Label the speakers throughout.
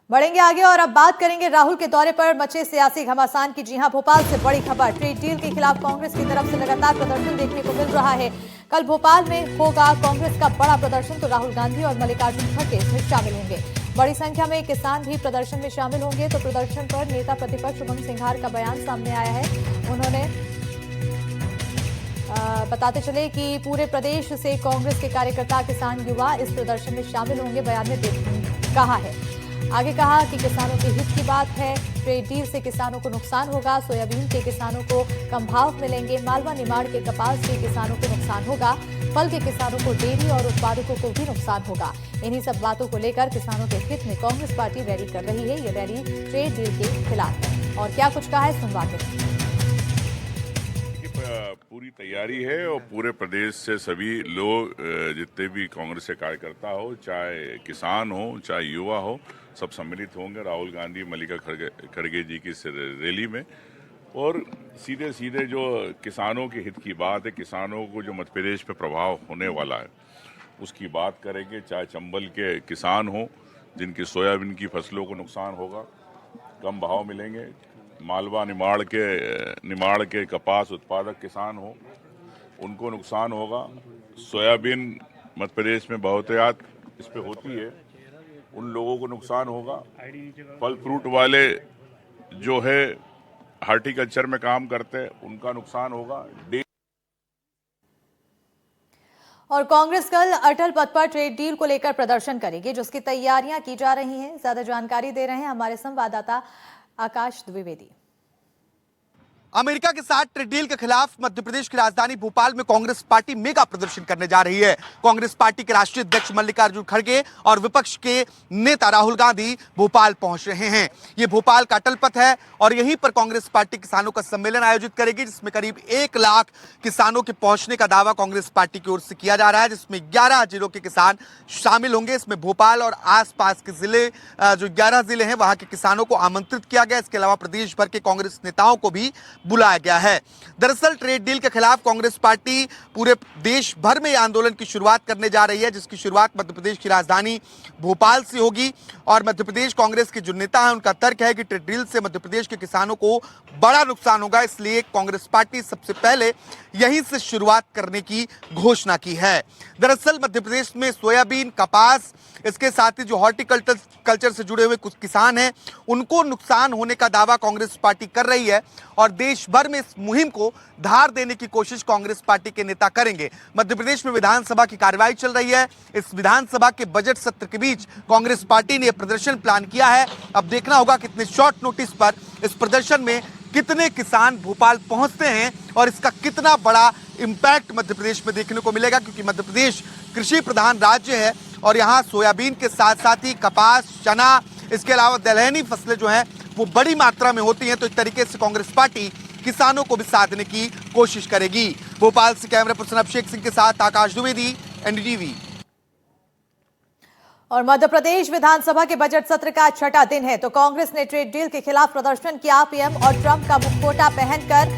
Speaker 1: बढ़ेंगे आगे और अब बात करेंगे राहुल के दौरे पर मचे सियासी घमासान की। जी हां, भोपाल से बड़ी खबर। ट्रेड डील के खिलाफ कांग्रेस की तरफ से लगातार प्रदर्शन देखने को मिल रहा है। कल भोपाल में होगा कांग्रेस का बड़ा प्रदर्शन, तो राहुल गांधी और मल्लिकार्जुन खड़गे इसमें शामिल होंगे। बड़ी संख्या में किसान भी प्रदर्शन में शामिल होंगे। तो प्रदर्शन पर नेता प्रतिपक्ष उमंग सिंघार का बयान सामने आया है। उन्होंने बताते चले कि पूरे प्रदेश से कांग्रेस के कार्यकर्ता, किसान, युवा इस प्रदर्शन में शामिल होंगे। बयान में कहा है, आगे कहा कि किसानों के हित की बात है। ट्रेड डील से किसानों को नुकसान होगा। सोयाबीन के किसानों को कम भाव मिलेंगे। मालवा निमाड़ के कपास के किसानों को नुकसान होगा। फल के किसानों को, डेयरी और उत्पादकों को भी नुकसान होगा। इन्हीं सब बातों को लेकर किसानों के हित में कांग्रेस पार्टी रैली कर रही है। ये रैली ट्रेड डील के खिलाफ है। और क्या कुछ कहा है, सुनवाते हैं।
Speaker 2: पूरी तैयारी है और पूरे प्रदेश से सभी लोग, जितने भी कांग्रेस के कार्यकर्ता हो, चाहे किसान हो, चाहे युवा हो, सब सम्मिलित होंगे राहुल गांधी, मल्लिका खड़गे जी की इस रैली में। और सीधे सीधे जो किसानों के हित की बात है, किसानों को जो मध्य प्रदेश पे प्रभाव होने वाला है उसकी बात करेंगे। चाहे चंबल के किसान हो जिनकी सोयाबीन की फसलों को नुकसान होगा, कम भाव मिलेंगे। मालवा निमाड़ के कपास उत्पादक किसान हो, उनको नुकसान होगा। सोयाबीन मध्य प्रदेश में बहुतायत इस पे होती है, उन लोगों को नुकसान होगा। फल फ्रूट वाले जो है हार्टिकल्चर में काम करते हैं, उनका नुकसान होगा।
Speaker 1: और कांग्रेस कल अटल पथ पर ट्रेड डील को लेकर प्रदर्शन करेगी, जिसकी तैयारियां की जा रही हैं। ज्यादा जानकारी दे रहे हैं हमारे संवाददाता आकाश द्विवेदी।
Speaker 3: अमेरिका के साथ ट्रेड डील के खिलाफ मध्य प्रदेश की राजधानी भोपाल में कांग्रेस पार्टी मेगा प्रदर्शन करने जा रही है। कांग्रेस पार्टी के राष्ट्रीय अध्यक्ष मल्लिकार्जुन खड़गे और विपक्ष के नेता राहुल गांधी भोपाल पहुंच रहे हैं। ये भोपाल का अटल पथ है और यहीं पर कांग्रेस पार्टी किसानों का सम्मेलन आयोजित करेगी, जिसमें करीब 1 लाख किसानों के पहुंचने का दावा कांग्रेस पार्टी की ओर से किया जा रहा है, जिसमें 11 जिलों के किसान शामिल होंगे। इसमें भोपाल और आसपास के जिले, जो 11 जिले हैं, वहां के किसानों को आमंत्रित किया गया। इसके अलावा प्रदेश भर के कांग्रेस नेताओं को भी बुलाया गया है। दरअसल ट्रेड डील के खिलाफ कांग्रेस पार्टी पूरे देश भर में आंदोलन की शुरुआत करने जा रही है, जिसकी शुरुआत मध्य प्रदेश की राजधानी भोपाल से होगी। और मध्य प्रदेश कांग्रेस के जो नेता हैं, उनका तर्क है कि ट्रेड डील से मध्य प्रदेश के किसानों को बड़ा नुकसान होगा, इसलिए कांग्रेस पार्टी सबसे पहले यहीं से शुरुआत करने की घोषणा की है। दरअसल मध्य प्रदेश में सोयाबीन, कपास, इसके साथ ही जो हॉर्टिकल्चर से जुड़े हुए कुछ किसान हैं, उनको नुकसान होने का दावा कांग्रेस पार्टी कर रही है। और देश भर में इस मुहिम को धार देने की कोशिश कांग्रेस पार्टी के नेता करेंगे। मध्य प्रदेश में विधानसभा की कार्यवाही चल रही है। इस विधानसभा के बजट सत्र के बीच कांग्रेस पार्टी ने प्रदर्शन प्लान किया है। अब देखना होगा कितने शॉर्ट नोटिस पर इस प्रदर्शन में कितने किसान भोपाल पहुंचते हैं और इसका कितना बड़ा इंपैक्ट मध्य प्रदेश में देखने को मिलेगा, क्योंकि मध्य प्रदेश कृषि प्रधान राज्य है और यहाँ सोयाबीन के साथ साथ ही कपास, चना, इसके अलावा दलहनी फसलें जो हैं वो बड़ी मात्रा में होती हैं। तो इस तरीके से कांग्रेस पार्टी किसानों को भी साधने की कोशिश करेगी। भोपाल से कैमरा पर्सन अभिषेक सिंह के साथ आकाश द्विवेदी, एनडीटीवी।
Speaker 1: और मध्य प्रदेश विधानसभा के बजट सत्र का छठा दिन है, तो कांग्रेस ने ट्रेड डील के खिलाफ प्रदर्शन किया। पीएम और ट्रंप का मुखौटा पहनकर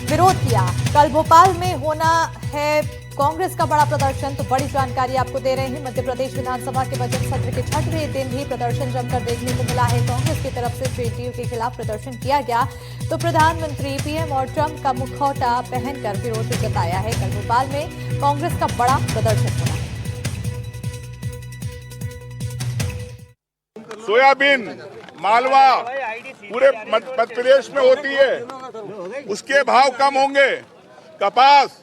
Speaker 1: विरोध किया। कल भोपाल में होना है कांग्रेस का बड़ा प्रदर्शन, तो बड़ी जानकारी आपको दे रहे हैं। मध्य प्रदेश विधानसभा के बजट सत्र के छठवें दिन भी प्रदर्शन जमकर देखने को मिला है। कांग्रेस की तरफ से ट्रेड डील के खिलाफ प्रदर्शन किया गया, तो प्रधानमंत्री, पीएम और ट्रंप का मुखौटा पहनकर विरोध जताया है। कल भोपाल में कांग्रेस का बड़ा प्रदर्शन होना है।
Speaker 2: सोयाबीन, मालवा पूरे मध्य प्रदेश में होती है, उसके भाव कम होंगे। कपास,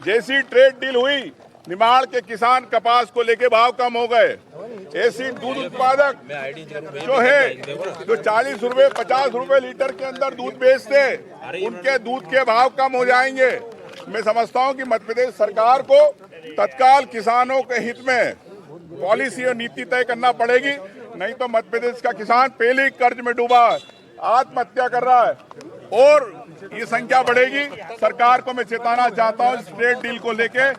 Speaker 2: जैसी ट्रेड डील हुई, निमाड़ के किसान कपास को लेके भाव कम हो गए। ऐसी दूध उत्पादक जो है, जो 40 रुपए 50 रुपए लीटर के अंदर दूध बेचते, उनके दूध के भाव कम हो जाएंगे। मैं समझता हूं कि मध्य प्रदेश सरकार को तत्काल किसानों के हित में पॉलिसी और नीति तय करना पड़ेगी, नहीं तो मध्य प्रदेश का किसान पहले ही कर्ज में डूबा है, आत्महत्या कर रहा है और ये संख्या बढ़ेगी। सरकार को मैं चेताना चाहता हूँ इस ट्रेड डील को लेके।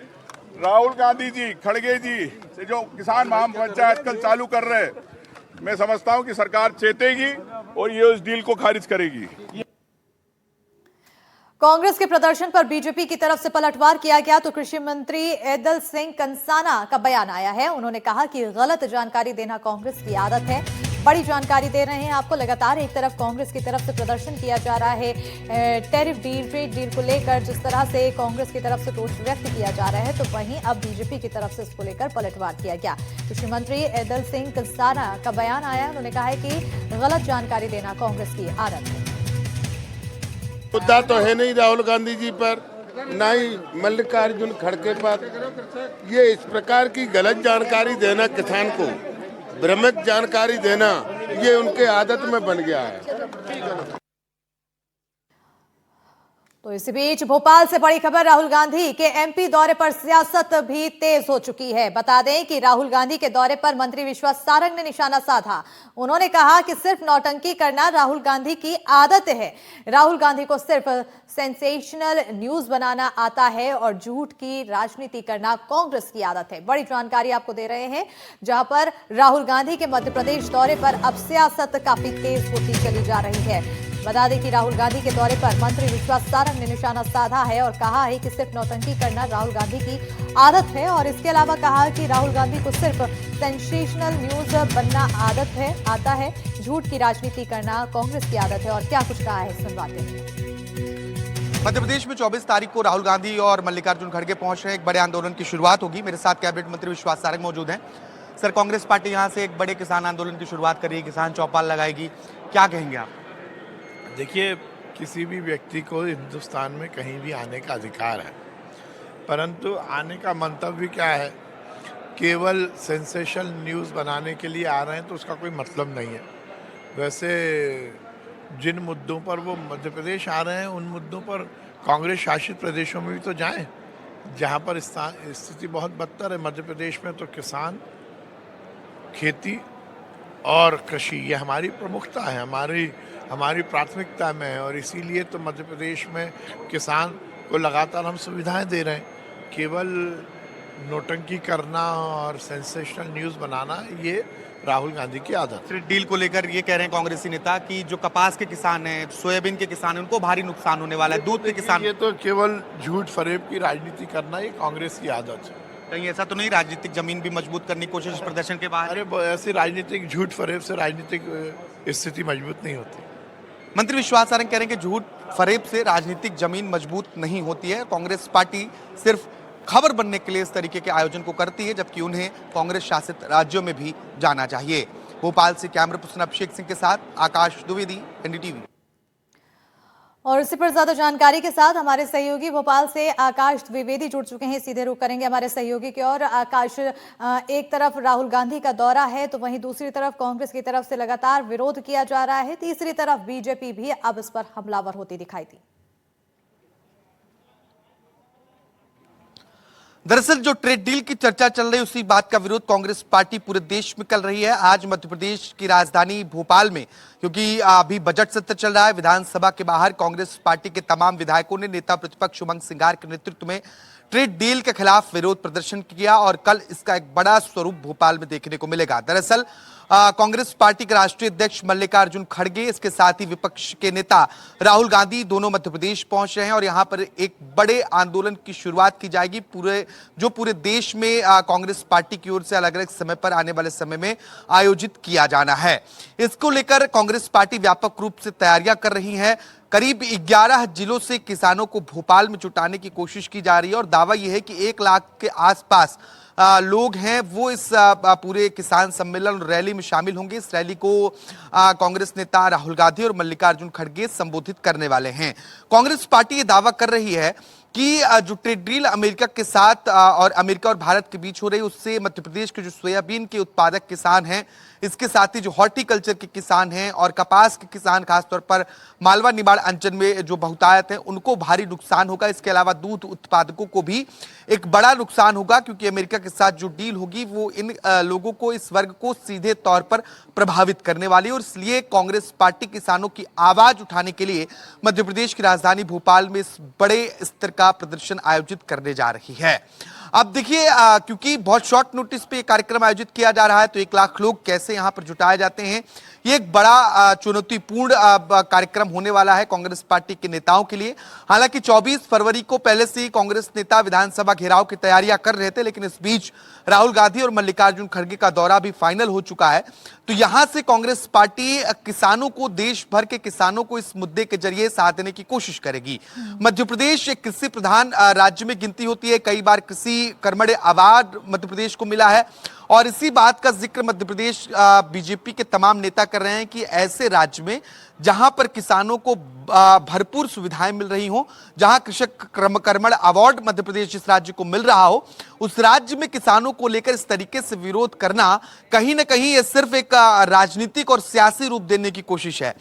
Speaker 2: राहुल गांधी जी, खड़गे जी से जो किसान महामंच आजकल चालू कर रहे हैं, मैं समझता हूँ कि सरकार चेतेगी और ये उस डील को खारिज करेगी।
Speaker 1: कांग्रेस के प्रदर्शन पर बीजेपी की तरफ से पलटवार किया गया, तो कृषि मंत्री ऐदल सिंह कंसाना का बयान आया है। उन्होंने कहा कि गलत जानकारी देना कांग्रेस की आदत है। बड़ी जानकारी दे रहे हैं आपको। लगातार एक तरफ कांग्रेस की तरफ से प्रदर्शन किया जा रहा है टैरिफ डील, ट्रेड डील को लेकर, जिस तरह से कांग्रेस की तरफ से रोष व्यक्त किया जा रहा है, तो वहीं अब बीजेपी की तरफ से इसको लेकर पलटवार किया गया। कृषि मंत्री ऐदल सिंह कंसाना का बयान आया, उन्होंने कहा है कि गलत जानकारी देना कांग्रेस की आदत है।
Speaker 4: मुद्दा तो है नहीं राहुल गांधी जी पर, ना ही मल्लिकार्जुन खड़गे पर। ये इस प्रकार की गलत जानकारी देना, किसान को भ्रमित जानकारी देना, ये उनके आदत में बन गया है।
Speaker 1: तो इसी बीच भोपाल से बड़ी खबर, राहुल गांधी के एमपी दौरे पर सियासत भी तेज हो चुकी है। बता दें कि राहुल गांधी के दौरे पर मंत्री विश्वास सारंग ने निशाना साधा। उन्होंने कहा कि सिर्फ नौटंकी करना राहुल गांधी की आदत है। राहुल गांधी को सिर्फ सेंसेशनल न्यूज बनाना आता है और झूठ की राजनीति करना कांग्रेस की आदत है। बड़ी जानकारी आपको दे रहे हैं, जहां पर राहुल गांधी के मध्य प्रदेश दौरे पर अब सियासत काफी तेज होती चली जा रही है। बता दें कि राहुल गांधी के दौरे पर मंत्री विश्वास सारंग ने निशाना साधा है और कहा है कि सिर्फ नौटंकी करना राहुल गांधी की आदत है, और इसके अलावा कहा कि राहुल गांधी को सिर्फ सेंसेशनल न्यूज बनना आता है, झूठ की राजनीति करना कांग्रेस की आदत है। और क्या कुछ कहा है, सुनवाते हैं।
Speaker 3: मध्य प्रदेश में 24 तारीख को राहुल गांधी और मल्लिकार्जुन खड़गे पहुंच रहे हैं। एक बड़े आंदोलन की शुरुआत होगी। मेरे साथ कैबिनेट मंत्री विश्वास सारंग मौजूद हैं। सर, कांग्रेस पार्टी यहां से एक बड़े किसान आंदोलन की शुरुआत कर रही है, किसान चौपाल लगाएगी, क्या कहेंगे आप?
Speaker 4: देखिए, किसी भी व्यक्ति को हिंदुस्तान में कहीं भी आने का अधिकार है, परंतु आने का मंतव्य क्या है? केवल सेंसेशनल न्यूज़ बनाने के लिए आ रहे हैं तो उसका कोई मतलब नहीं है। वैसे जिन मुद्दों पर वो मध्य प्रदेश आ रहे हैं, उन मुद्दों पर कांग्रेस शासित प्रदेशों में भी तो जाएं, जहां पर स्थिति बहुत बदतर है। मध्य प्रदेश में तो किसान, खेती और कृषि, ये हमारी प्रमुखता है, हमारी प्राथमिकता में है, और इसीलिए तो मध्य प्रदेश में किसान को लगातार हम सुविधाएं दे रहे हैं। केवल नोटंकी करना और सेंसेशनल न्यूज़ बनाना, ये राहुल गांधी की आदत है।
Speaker 3: डील को लेकर ये कह रहे हैं कांग्रेसी नेता कि जो कपास के किसान हैं, सोयाबीन के किसान हैं, उनको भारी नुकसान होने वाला है, दूध के किसान।
Speaker 4: ये तो केवल झूठ फरेब की राजनीति करना, ये कांग्रेस की आदत है।
Speaker 3: कहीं ऐसा तो नहीं राजनीतिक जमीन भी मजबूत करने की कोशिश प्रदर्शन के बाद?
Speaker 4: अरे ऐसी राजनीतिक झूठ फरेब से राजनीतिक स्थिति मजबूत नहीं होती।
Speaker 3: मंत्री विश्वास सारंग कह रहे हैं कि झूठ फरेब से राजनीतिक जमीन मजबूत नहीं होती है। कांग्रेस पार्टी सिर्फ खबर बनने के लिए इस तरीके के आयोजन को करती है, जबकि उन्हें कांग्रेस शासित राज्यों में भी जाना चाहिए। भोपाल से कैमरा पर्सन अभिषेक सिंह के साथ आकाश द्विवेदी, एनडीटीवी।
Speaker 1: और इसी पर ज्यादा जानकारी के साथ हमारे सहयोगी भोपाल से आकाश द्विवेदी जुड़ चुके हैं। सीधे रुख करेंगे हमारे सहयोगी की ओर। आकाश, एक तरफ राहुल गांधी का दौरा है, तो वहीं दूसरी तरफ कांग्रेस की तरफ से लगातार विरोध किया जा रहा है, तीसरी तरफ बीजेपी भी अब इस पर हमलावर होती दिखाई दी।
Speaker 3: दरअसल जो ट्रेड डील की चर्चा चल रही है, उसी बात का विरोध कांग्रेस पार्टी पूरे देश में कर रही है। आज मध्य प्रदेश की राजधानी भोपाल में, क्योंकि अभी बजट सत्र चल रहा है, विधानसभा के बाहर कांग्रेस पार्टी के तमाम विधायकों ने नेता प्रतिपक्ष उमंग सिंगार के नेतृत्व में ट्रेड डील के खिलाफ विरोध प्रदर्शन किया, और कल इसका एक बड़ा स्वरूप भोपाल में देखने को मिलेगा। दरअसल कांग्रेस पार्टी के राष्ट्रीय अध्यक्ष मल्लिकार्जुन खड़गे, इसके साथ ही विपक्ष के नेता राहुल गांधी दोनों मध्य प्रदेश पहुंच रहे हैं, और यहां पर एक बड़े आंदोलन की शुरुआत की जाएगी पूरे देश में कांग्रेस पार्टी की ओर से अलग अलग समय पर आने वाले समय में आयोजित किया जाना है। इसको लेकर कांग्रेस पार्टी व्यापक रूप से तैयारियां कर रही है। करीब 11 जिलों से किसानों को भोपाल में जुटाने की कोशिश की जा रही है, और दावा यह है कि 1 लाख के आसपास लोग हैं, वो इस पूरे किसान सम्मेलन रैली में शामिल होंगे। इस रैली को कांग्रेस नेता राहुल गांधी और मल्लिकार्जुन खड़गे संबोधित करने वाले हैं। कांग्रेस पार्टी ये दावा कर रही है कि जो ट्रेड डील अमेरिका के साथ और अमेरिका और भारत के बीच हो रही है, उससे मध्य प्रदेश के जो सोयाबीन के उत्पादक किसान हैं, इसके साथ ही जो हॉर्टिकल्चर के किसान हैं और कपास के किसान, खासतौर पर मालवा निमाड़ अंचल में जो बहुतायत हैं, उनको भारी नुकसान होगा। इसके अलावा दूध उत्पादकों को भी एक बड़ा नुकसान होगा, क्योंकि अमेरिका के साथ जो डील होगी वो इन लोगों को, इस वर्ग को सीधे तौर पर प्रभावित करने वाली है। और इसलिए कांग्रेस पार्टी किसानों की आवाज उठाने के लिए मध्य प्रदेश की राजधानी भोपाल में इस बड़े स्तर का प्रदर्शन आयोजित करने जा रही है। अब देखिए क्योंकि बहुत शॉर्ट नोटिस पे ये कार्यक्रम आयोजित किया जा रहा है, तो 1 लाख लोग कैसे यहां पर जुटाए जाते हैं, ये एक बड़ा चुनौतीपूर्ण कार्यक्रम होने वाला है कांग्रेस पार्टी के नेताओं के लिए। हालांकि 24 फरवरी को पहले से ही कांग्रेस नेता विधानसभा घेराव की तैयारियां कर रहे थे, लेकिन इस बीच राहुल गांधी और मल्लिकार्जुन खड़गे का दौरा भी फाइनल हो चुका है। तो यहां से कांग्रेस पार्टी किसानों को, देश भर के किसानों को इस मुद्दे के जरिए साथ देने की कोशिश करेगी। मध्य प्रदेश एक कृषि प्रधान राज्य में गिनती होती है, कई बार कृषि कर्मण्य अवार्ड मध्य प्रदेश को मिला है, और इसी बात का जिक्र मध्य प्रदेश बीजेपी के तमाम नेता कर रहे हैं कि ऐसे राज्य में जहां पर किसानों को भरपूर सुविधाएं मिल रही हो, जहां कृषक कर्मण्य अवार्ड मध्य प्रदेश जिस राज्य को मिल रहा हो, उस राज्य में किसानों को लेकर इस तरीके से विरोध करना कहीं ना कहीं ये सिर्फ एक राजनीतिक और सियासी रूप देने की कोशिश है।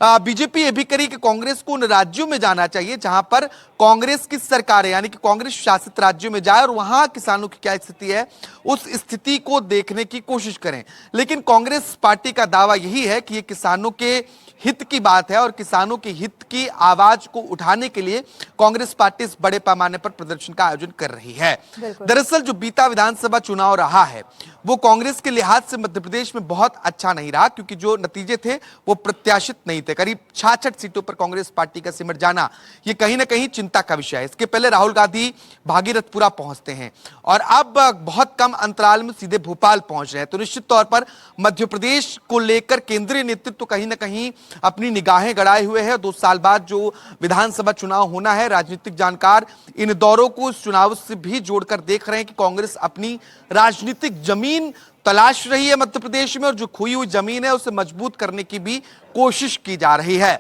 Speaker 3: बीजेपी ये भी करी कि कांग्रेस को उन राज्यों में जाना चाहिए जहां पर कांग्रेस की सरकार है, यानी कि कांग्रेस शासित राज्यों में जाए और वहां किसानों की क्या स्थिति है उस स्थिति को देखने की कोशिश करें। लेकिन कांग्रेस पार्टी का दावा यही है कि ये किसानों के हित की बात है और किसानों के हित की आवाज को उठाने के लिए कांग्रेस पार्टी इस बड़े पैमाने पर प्रदर्शन का आयोजन कर रही है। दरअसल जो बीता विधानसभा चुनाव रहा है वो कांग्रेस के लिहाज से मध्य प्रदेश में बहुत अच्छा नहीं रहा, क्योंकि जो नतीजे थे वो प्रत्याशित नहीं थे। करीब 66 सीटों पर कांग्रेस पार्टी का सिमट जाना ये कहीं ना कहीं चिंता का विषय है। इसके पहले राहुल गांधी भागीरथपुरा पहुंचते हैं और अब बहुत कम अंतराल में सीधे भोपाल पहुंच रहे हैं। तो निश्चित तौर पर मध्य प्रदेश को लेकर केंद्रीय नेतृत्व कहीं ना कहीं अपनी निगाहें गड़ाए हुए है। 2 साल बाद जो विधानसभा चुनाव होना है, राजनीतिक जानकार इन दौरों को इस चुनाव से भी जोड़कर देख रहे हैं कि कांग्रेस अपनी राजनीतिक जमीन तलाश रही है मध्य प्रदेश में, और जो खोई हुई जमीन है उसे मजबूत करने की भी कोशिश की जा रही है।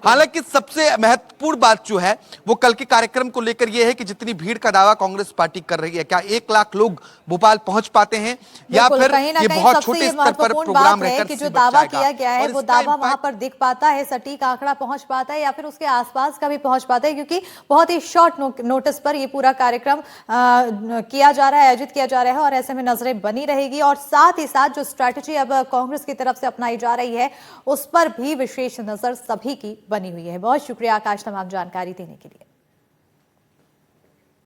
Speaker 3: हालांकि सबसे महत्वपूर्ण बात जो है वो कल के कार्यक्रम को लेकर यह है कि जितनी भीड़ का दावा कांग्रेस पार्टी कर रही है, क्या 1 लाख लोग भोपाल पहुंच पाते हैं या फिर ये बहुत छोटे स्तर पर प्रोग्राम रहकर
Speaker 1: कि जो दावा किया गया है वो दावा वहां पर दिख पाता है, सटीक आंकड़ा पहुंच पाता है या फिर उसके आसपास का भी पहुंच पाता है, क्योंकि बहुत ही शॉर्ट नोटिस पर ये पूरा कार्यक्रम किया जा रहा है, आयोजित किया जा रहा है, और ऐसे में नजरें बनी रहेगी। और साथ ही साथ जो स्ट्रैटेजी अब कांग्रेस की तरफ से अपनाई जा रही है उस पर भी विशेष नजर सभी की बनी हुई है। बहुत शुक्रिया आकाश तमाम जानकारी देने के लिए।